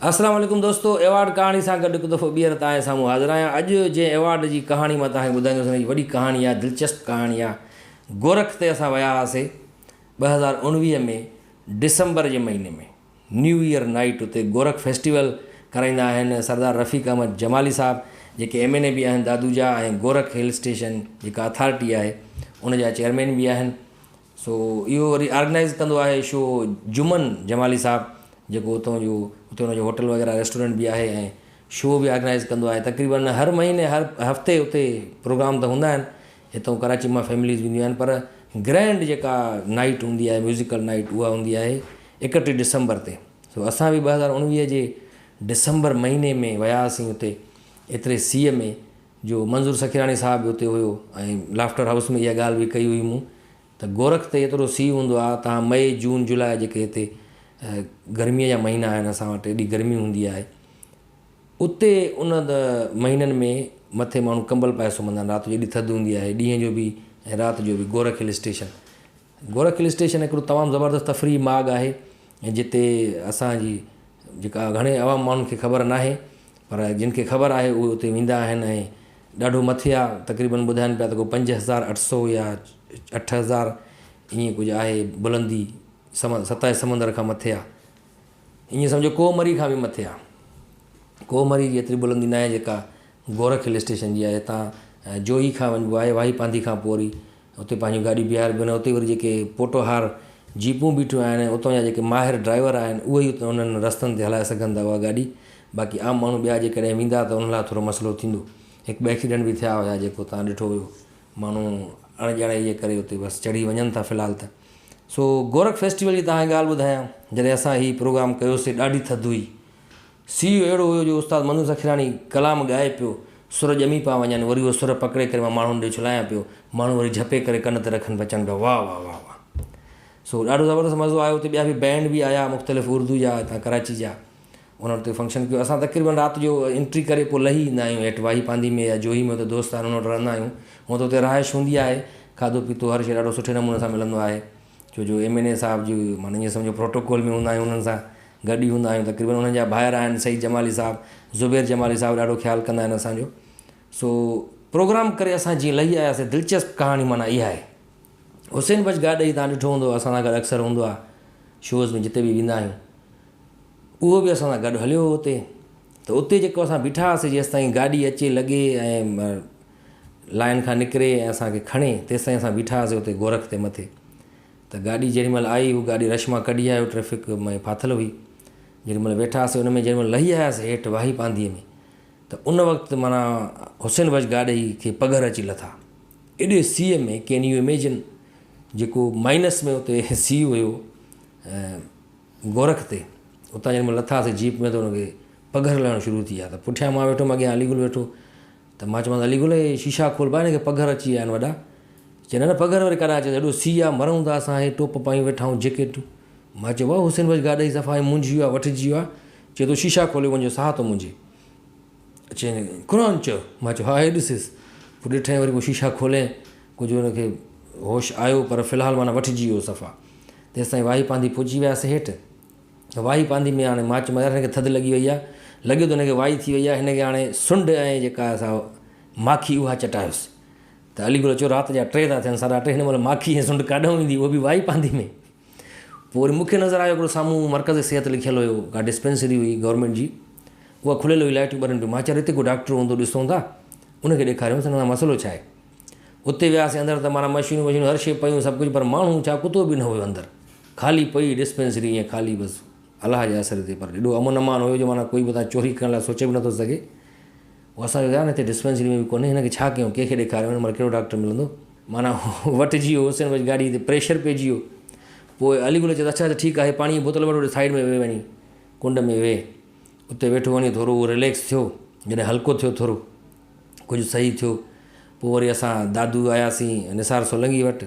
अस्सलाम वालेकुम दोस्तों, एवॉर्ड कहानी सां गॾु हिकु दफ़ो ॿीहर तव्हांजे साम्हूं हाज़िर आहियां। अॼु जे एवॉर्ड जी कहाणी मां तव्हांखे ॿुधाईंदुसि। वॾी कहाणी आहे, दिलचस्प कहाणी आहे। गोरख ते असां विया हुआसीं 2019 में डिसंबर जे महीने में। न्यू ईयर नाइट उते गोरख फेस्टिवल कराईंदा आहिनि सरदार रफ़ीक अहमद जमाली साहब, जेके MNA बि आहिनि दादूजा, ऐं गोरख हिल स्टेशन जेका अथॉरिटी आहे उन जा चेयरमैन बि आहिनि। सो इहो वरी ऑर्गेनाइज़ कंदो आहे शो जुमन जमाली साहब, जेको उतो जो उते हुनजो होटल वग़ैरह रेस्टोरेंट बि आहे, ऐं शो बि ऑर्गेनाइज़ कंदो आहे। तक़रीबन हर महीने हर हफ़्ते उते प्रोग्राम त हूंदा आहिनि। हितां कराची मां फैमिलीज़ ईंदियूं आहिनि, पर ग्रैंड जेका नाइट हूंदी आहे, म्यूज़िकल नाइट, उहा हूंदी आहे 31 डिसंबर ते। सो असां बि 2019 जे डिसंबर महीने में वियासीं उते। एतिरे सीअ में जो मंज़ूर सखिरानी साहब बि उते हुयो, ऐं लाफ्टर हाउस में इहा ॻाल्हि बि कई हुई मूं त गोरख ते एतिरो सीउ हूंदो आहे। तव्हां मई जून जुलाई जेके हिते गर्मीअ जा महीना आहिनि, असां वटि एॾी गर्मी हूंदी आहे उते। उन महीननि में मथे माण्हू कंबल पाए सुम्हंदा आहिनि। राति जो एॾी थधि हूंदी आहे, ॾींहं जो बि ऐं राति जो बि। गोरख हिल स्टेशन हिकिड़ो तमामु ज़बरदस्त तफ़री माॻ आहे, ऐं जिते असांजी जेका घणे आवाम माण्हुनि खे ख़बर नाहे, पर जिन खे ख़बर आहे उहे उते वेंदा आहिनि। ऐं ॾाढो मथे आहे, तक़रीबन ॿुधाइनि पिया त को 5800 या 8000 ईअं कुझु आहे बुलंदी, सतह समुंड खां मथे आहे। ईअं सम्झो कोमरी खां बि मथे आहे। कोमरी जी एतिरी बुलंदी न आहे जेका गोरख हिल स्टेशन जी आहे। हितां जोई खां वञिबो आहे, वाही पांधी खां पोइ वरी उते पंहिंजी गाॾी बीहारबियूं आहिनि। उते वरी जेके पोटोहार जीपूं बीठियूं आहिनि, उतां जा जेके माहिर ड्राइवर आहिनि उहे ई उन्हनि रस्तनि ते हलाए सघनि था उहा गाॾी। बाक़ी आम माण्हू ॿिया जेकॾहिं वेंदा त उन लाइ थोरो मसइलो थींदो। हिकु ॿ एक्सीडेंट बि थिया हुया, जेको तव्हां ॾिठो हुयो, माण्हू अणॼाणे जे करे उते बसि चढ़ी वञनि था फ़िलहालु त। सो गोरख फेस्टिवल जी तव्हांखे ॻाल्हि ॿुधायां। जॾहिं असां हीउ प्रोग्राम कयोसीं, ॾाढी थधि हुई, सीउ अहिड़ो हुयो जो उस्ताद मंज़ूर सखिरानी कलाम ॻाए पियो, सुर ॼमी पिया वञनि। वरी उहो सुर पकिड़े करे मां माण्हुनि ॾे छुलायां पियो, माण्हू वरी झपे करे कन ते रखनि पिया, चवनि पिया वाह वाह वाह वाह। सो ॾाढो ज़बरदस्त मज़ो आयो उते। ॿिया बि बैंड बि आया, मुख़्तलिफ़ उर्दू जा, हितां कराची जा। उन्हनि उते फंक्शन कयो। असां तक़रीबन राति जो एंट्री करे पोइ लही ईंदा आहियूं हेठि वाही पांधी में या जोही में। उते दोस्त आहिनि, उन वटि रहंदा आहियूं। हूअं त उते रहाइश हूंदी आहे, खाधो पीतो हर शइ ॾाढो सुठे नमूने सां मिलंदो आहे। छो जो MNA साहब जी माना ईअं सम्झो प्रोटोकॉल में हूंदा आहियूं, उन्हनि सां गॾु ई हूंदा आहियूं। तक़रीबन उन्हनि जा ॿाहिरि आहिनि सईद जमाली साहब, ज़ुबैर जमाली साहब, ॾाढो ख़्यालु कंदा आहिनि असांजो। सो प्रोग्राम करे असां जीअं लही आयासीं, दिलचस्प कहाणी माना इहा आहे। हुसैन बज गाॾी तव्हां ॾिठो हूंदो, असां सां गॾु अक्सर हूंदो आहे शोज़ में जिते बि वेंदा आहियूं। उहो बि असां सां गॾु हलियो हुते। त उते जेको असां बीठा हुआसीं, जेसि ताईं गाॾी अचे लॻे ऐं लाइन खां निकिरे ऐं असांखे खणे, तेसि ताईं असां बीठा हुआसीं उते गोरख ते मथे। त गाॾी जेॾीमहिल आई, उहा गाॾी रश मां कढी आयो, ट्रैफ़िक में फाथल हुई। जेॾीमहिल वेठा हुआसीं उन में, जेॾीमहिल लही आयासीं हेठि वाही पांधीअ में, त उन वक़्तु माना हुसैन बज गाॾी खे पघर अची लथा। एॾे सीअ में कैन यू इमेजिन, जेको माइनस में उते सीउ हुयो गोरख ते। उतां जेॾीमहिल लथासीं जीप में, त हुनखे पघर लहणु शुरू थी विया। त पुठियां मां वेठो, मां अॻियां अलीगुल वेठो, त मां चयोमांसि अलीगुल शीशा खोल भाई, हिनखे पघर अची विया आहिनि वॾा। चए न पघर वरी कॾहिं अचे, एॾो सीउ आहे, मरूं था असां, हे टोप पायूं वेठा आहियूं, जैकेटूं। मां चयो वाह, हुसैन बज गाॾी सफ़ा मुंझी वियो आहे, वठिजी वियो आहे। चए थो शीशा खोले मुंहिंजो साह थो मुंझे। चए क़ुर चयो। मां चयो हा, हे ॾिसिस। पोइ ॾिठई, वरी पोइ शीशा खोले, कुझु हुनखे होश आयो, पर फ़िलहालु माना वठिजी वियो सफ़ा। तेसि ताईं वाही पांधी पहुची वियासीं हेठि। वाही पांधी में हाणे मां चयोमांसि यार, हिनखे थधि लॻी वई आहे, लॻे थो हिनखे वाही थी वई आहे, हिनखे हाणे सुंड ऐं जेका असां माखी उहा चटायोसि। त अलीगुल चयो राति जा 3 था थियनि, 3:30, हिन महिल माखी ऐं सुंड काॾऊं ईंदी, उहो बि वाही पांधी में। पोइ वरी मूंखे नज़र आयो हिकिड़ो साम्हूं मर्कज़ सिहत लिखियलु हुयो, का डिस्पेंसरी हुई गवर्नमेंट जी, उहा खुलियल हुई, लाइटियूं ॿरनि पियूं। मां चयो हिते को डॉक्टर हूंदो, ॾिसूं था, उनखे ॾेखारियोसि, हिन मसइलो छा आहे। उते वियासीं अंदरि, त माना मशीनूं वशीनूं हर शइ पयूं, सभु कुझु, पर माण्हू छा कुतो बि न हुयो अंदरि, ख़ाली पई डिस्पेंसरी ईअं ख़ाली, बसि अलाह जे असर ते। पर एॾो अमन अमान हुयो जो माना कोई बि तव्हां चोरी करण लाइ सोचे बि नथो सघे। उहो असांजो यार हिते डिस्पेंसरी में बि कोन्हे, हिनखे छा कयूं, कंहिंखे ॾेखारियूं, हिन महिल कहिड़ो डॉक्टर मिलंदो। माना वटिजी वियो हुसैन बज गाॾी ते, प्रेशर पइजी वियो। पोइ अलीगुल चयो अच्छा ठीकु आहे, पाणी जी बोतल वठो, साइड में वेह वञी कुंड में वेह। उते वेठो वञी थोरो उहो रिलैक्स थियो, जॾहिं हल्को थियो थोरो कुझु सही थियो। पोइ वरी असां दादू आयासीं निसार सोलंगी वटि,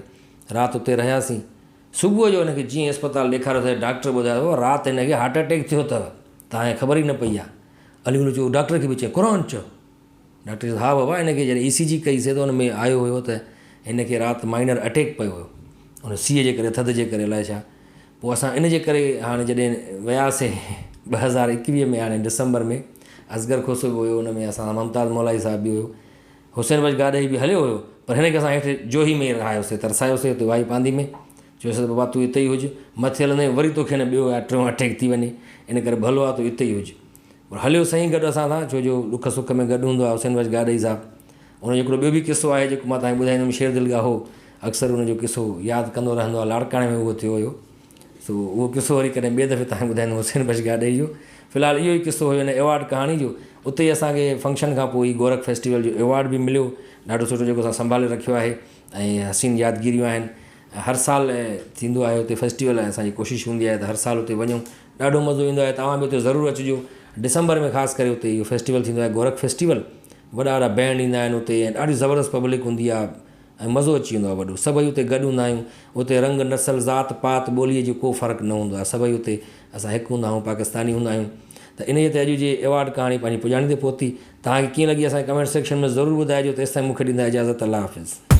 राति उते रहियासीं। सुबुह जो हिनखे जीअं अस्पताल ॾेखारियोसीं, डॉक्टर ॿुधायो राति हिनखे हार्ट अटैक थियो अथव, तव्हांखे ख़बर ई न पई आहे। अलीगुल चयो डॉक्टर खे बि चयो क़ुर चयो। डॉक्टर चयो हा बाबा, हिनखे जॾहिं ECG कईसीं त हुन में आयो हुयो त हिनखे राति माइनर अटैक पियो हुयो, हुन सीअ जे करे, थधि जे करे, अलाए छा। पोइ असां इन जे करे हाणे जॾहिं वियासीं 2021 में हाणे डिसंबर में असगर खुसो बि हुयो, हुन में असां मुमताज़ मौलाई साहिब बि हुयो, हुसैन बज गाॾई बि हलियो हुयो, पर हिन खे असां हेठि जोही में ई रहायोसीं, तरसायोसीं हुते वाई पांदी में। चयोसीं बाबा तूं हिते ई हुज, मथे हलंदे वरी तोखे न ॿियो या टियों अटैक थी वञे, इन करे भलो आहे तूं हिते ई हुज। पर हलियो साईं गॾु असां सां, छो जो ॾुख सुख में गॾु हूंदो आहे हुसैन बज गाॾई साहिबु। उनजो हिकिड़ो ॿियो बि किसो आहे जेको मां तव्हांखे ॿुधाईंदुमि, शेर दिलगा हो, अक्सर उनजो किसो यादि कंदो रहंदो आहे, लाड़काणे में उहो थियो हुयो। सो उहो किसो वरी कॾहिं ॿिए दफ़े तव्हांखे ॿुधाईंदुमि हुसैन बज गाॾई जो। फ़िलहालु इहो ई किसो हुयो हिन एवॉर्ड कहाणी जो। उते ई असांखे फंक्शन खां पोइ गोरख फेस्टिवल जो एवॉर्ड बि मिलियो, ॾाढो सुठो, जेको असां संभाले रखियो आहे ऐं हसीन यादगिरियूं आहिनि। हर साल थींदो आहे हुते फेस्टिवल, ऐं असांजी कोशिशि हूंदी आहे त हर साल हुते वञूं, ॾाढो मज़ो ईंदो आहे। तव्हां बि हुते ज़रूरु अचिजो, डिसंबर में ख़ासि करे हुते इहो फेस्टिवल थींदो आहे गोरख फेस्टिवल। वॾा वॾा बैंड ईंदा आहिनि हुते, ऐं ॾाढी ज़बरदस्त पब्लिक हूंदी आहे ऐं मज़ो अची वेंदो आहे वॾो। सभई हुते गॾु हूंदा आहियूं, हुते रंग नसल ज़ात पात ॿोलीअ जो को फ़र्क़ु न हूंदो आहे, सभई हुते असां हिकु हूंदा आहियूं, पाकिस्तानी हूंदा आहियूं। त इन ते अॼु जे एवॉर्ड कहाणी पंहिंजी पुॼाणी ते पहुती। तव्हांखे कीअं लॻी असांजे कमेंट सेक्शन में ज़रूरु ॿुधाइजो। तेसिताईं मूंखे ॾींदा इजाज़त, अल्लाह हाफ़िज़।